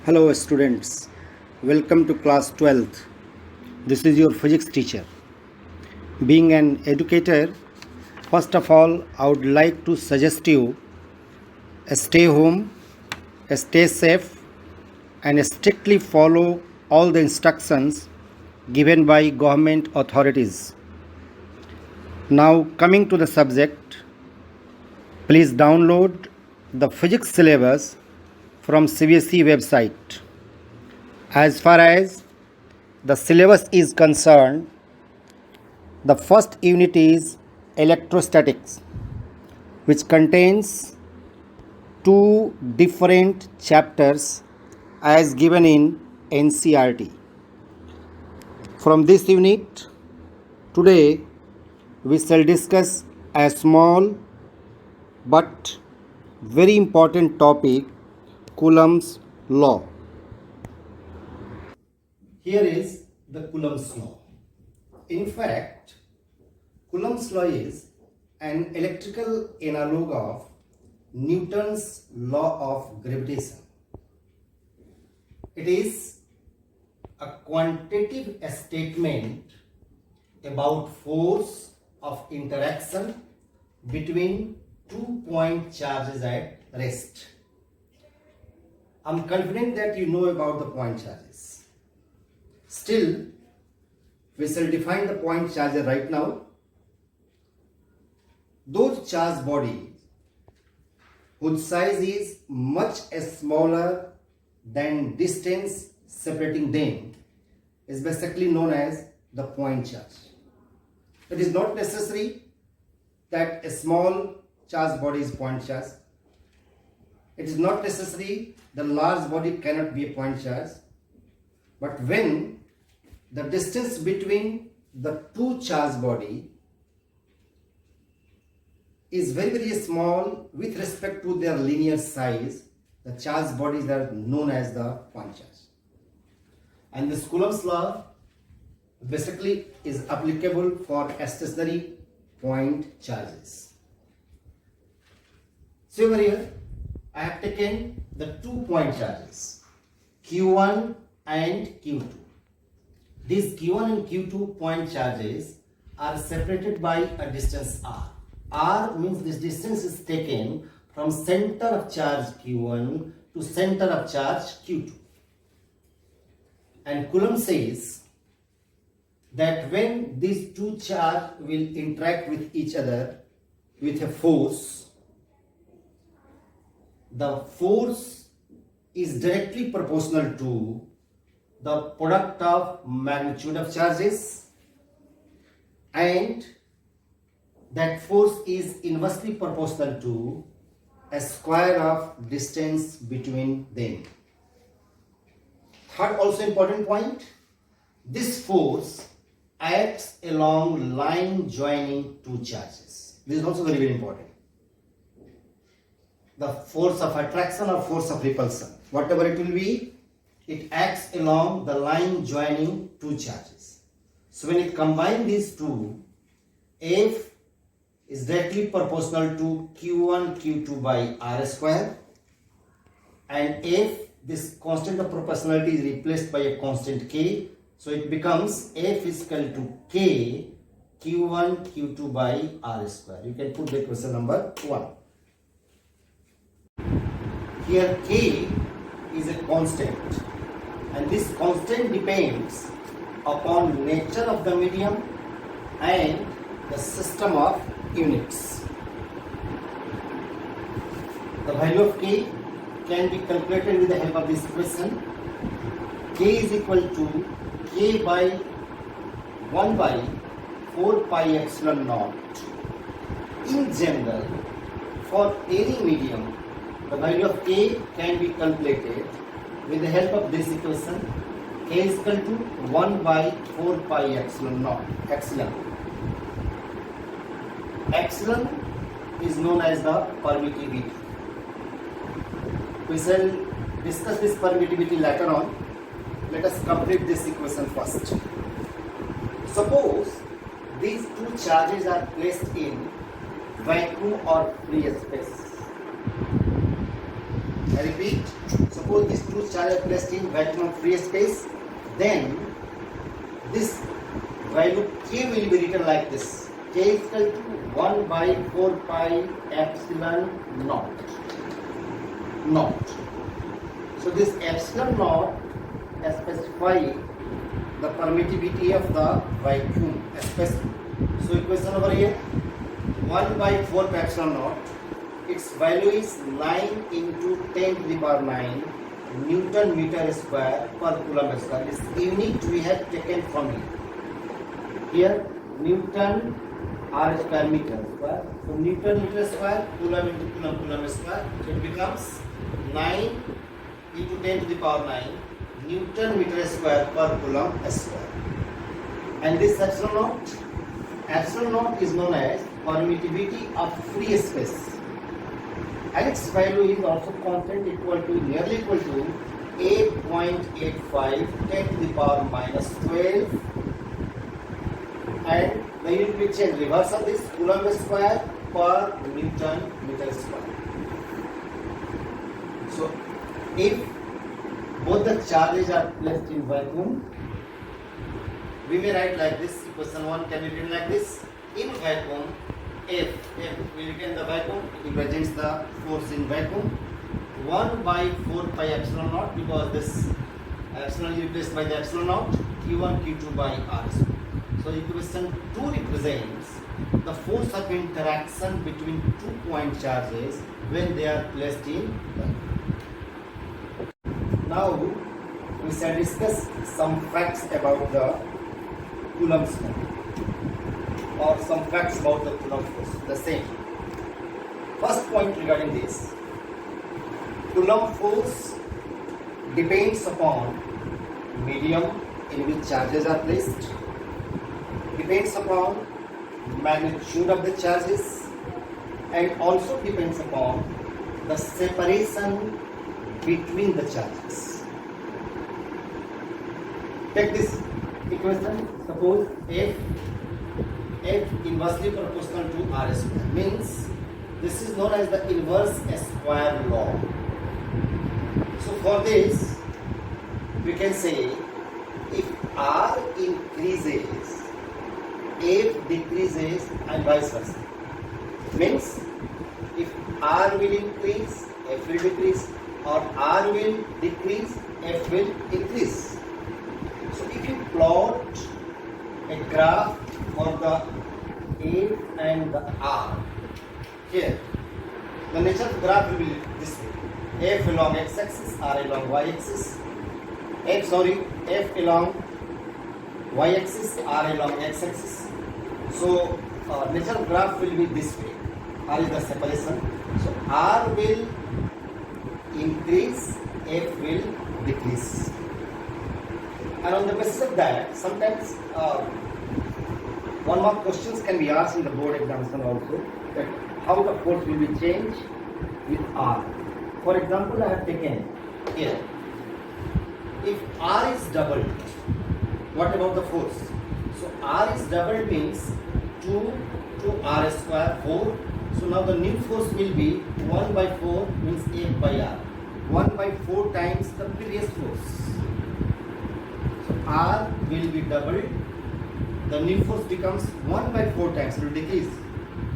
Hello students, welcome to class 12th. This is your physics teacher. Being an educator, first of all, I would like to suggest you stay home, stay safe, and strictly follow all the instructions given by government authorities. Now coming to the subject, please download the physics syllabus from CBSE website. As far as the syllabus is concerned, the first unit is electrostatics, which contains two different chapters as given in NCERT. From this unit, today we shall discuss a small but very important topic, Coulomb's law. Here is the Coulomb's law. In fact, Coulomb's law is an electrical analog of Newton's law of gravitation. It is a quantitative statement about force of interaction between 2-point charges at rest. I am confident that you know about the point charges. Still, we shall define the point charges right now. Those charged bodies whose size is much smaller than distance separating them is basically known as the point charge. It is not necessary that a small charged body is point charge. It is not necessary the large body cannot be a point charge. But when the distance between the two charged body is very small with respect to their linear size, the charged bodies are known as the point charge. And this Coulomb's law basically is applicable for stationary point charges. So over here, I have taken the 2-point charges, Q1 and Q2. These Q1 and Q2 point charges are separated by a distance R. R means this distance is taken from center of charge Q1 to center of charge Q2. And Coulomb says that when these two charges will interact with each other with a force, the force is directly proportional to the product of magnitude of charges, and that force is inversely proportional to a square of distance between them. Third also important point, this force acts along line joining two charges. This is also very important. The force of attraction or force of repulsion, whatever it will be, it acts along the line joining two charges. So when it combines these two, F is directly proportional to Q1 Q2 by R square, and F, this constant of proportionality, is replaced by a constant K, so it becomes F is equal to K Q1 Q2 by R square. You can put the equation number 1. Here K is a constant, and this constant depends upon nature of the medium and the system of units. The value of K can be calculated with the help of this equation. K is equal to K by 1 by 4 pi epsilon naught. In general, for any medium, the value of K can be calculated with the help of this equation. K is equal to 1 by 4 pi epsilon naught. Epsilon is known as the permittivity. We shall discuss this permittivity later on. Let us complete this equation first. Suppose these two charges are placed in vacuum or free space. I repeat, Suppose these two charges are placed in vacuum of free space, then this value K will be written like this. K is equal to 1 by 4 pi epsilon naught. So this epsilon naught specifies the permittivity of the vacuum. So equation over here, 1 by 4 pi epsilon naught, its value is 9 into 10 to the power 9 Newton meter square per coulomb square. This unit we have taken from here. Here Newton R square meter square. So Newton meter square, coulomb into coulomb square. So it becomes 9 into 10 to the power 9 Newton meter square per coulomb square. And this epsilon naught is known as permittivity of free space. And its value is also constant, nearly equal to 8.85 10 to the power minus 12, and the unit will change reverse of this, coulomb square per Newton meter square. So if both the charges are placed in vacuum, we may write like this. Equation 1 can be written like this. In vacuum, F we written the vacuum, it represents the force in vacuum, 1 by 4 pi epsilon naught, because this epsilon is replaced by the epsilon naught, Q1 Q2 by R square. So equation 2 represents the force of interaction between 2 point charges when they are placed in vacuum. Now we shall discuss some facts about the Coulomb's law, or some facts about the Coulomb force. The same. First point regarding this, Coulomb force depends upon medium in which charges are placed, depends upon magnitude of the charges, and also depends upon the separation between the charges. Take this equation. Suppose F inversely proportional to R square, means this is known as the inverse square law. So for this we can say if R increases, F decreases, and vice versa. Means if R will increase, F will decrease, or R will decrease, F will increase. So if you plot a graph for the F and the R, here the nature of the graph will be this way: F along x-axis, R along y-axis. F along y-axis, R along x-axis. So nature of graph will be this way. R is the separation. So R will increase, F will decrease. And on the basis of that, sometimes one more questions can be asked in the board examination also, that how the force will be changed with R. For example, I have taken here, if R is doubled, what about the force? So R is doubled means 2 to R square, 4. So now the new force will be 1 by 4 means F by R. 1 by 4 times the previous force. So R will be doubled. The new force becomes 1 by 4 times, it will decrease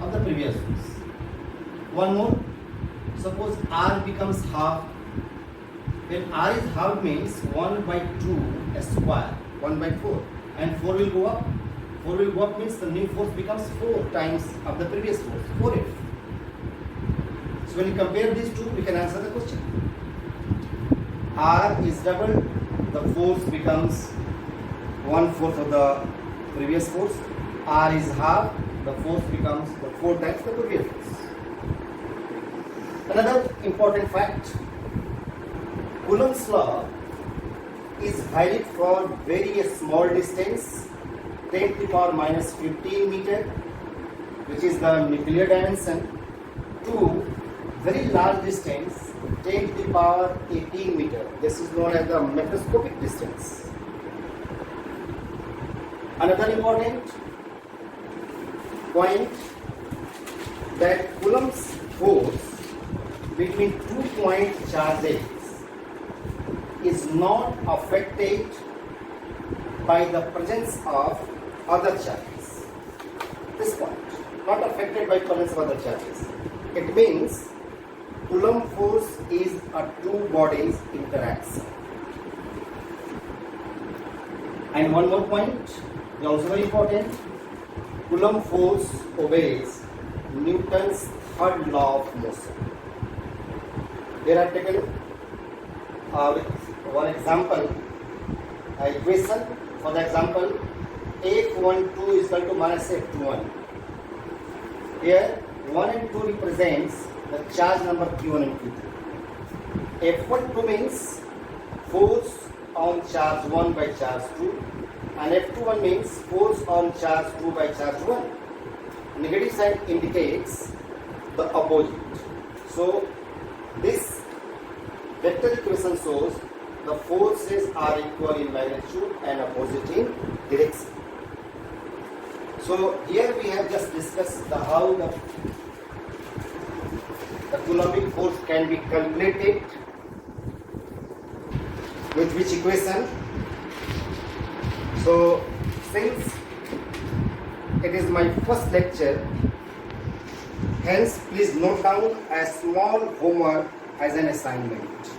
of the previous force. One more. Suppose R becomes half. When R is half means 1 by 2 square, 1 by 4. And 4 will go up. 4 will go up means the new force becomes 4 times of the previous force, 4F. So when you compare these two, we can answer the question. R is doubled, the force becomes 1/4 of the previous force. R is half, the force becomes the 4 times the previous force. Another important fact, Coulomb's law is valid for very small distance, 10 to the power minus 15 meter, which is the nuclear dimension, to very large distance, 10 to the power 18 meter. This is known as the macroscopic distance. Another important point, that Coulomb's force between 2 point charges is not affected by the presence of other charges. This point, not affected by presence of other charges. It means Coulomb force is a two bodies interaction. And one more point, also very important, Coulomb force obeys Newton's third law of motion. Here I have taken with one example, equation. For the example, F12 is equal to minus F21. Here 1 and 2 represents the charge number Q1 and Q2. F12 means force on charge 1 by charge 2, and F21 means force on charge 2 by charge 1. Negative sign indicates the opposite. So this vector equation shows the forces are equal in magnitude and opposite in direction. So here we have just discussed how the Coulombic force can be calculated with which equation. So since it is my first lecture, hence please note down a small homework as an assignment.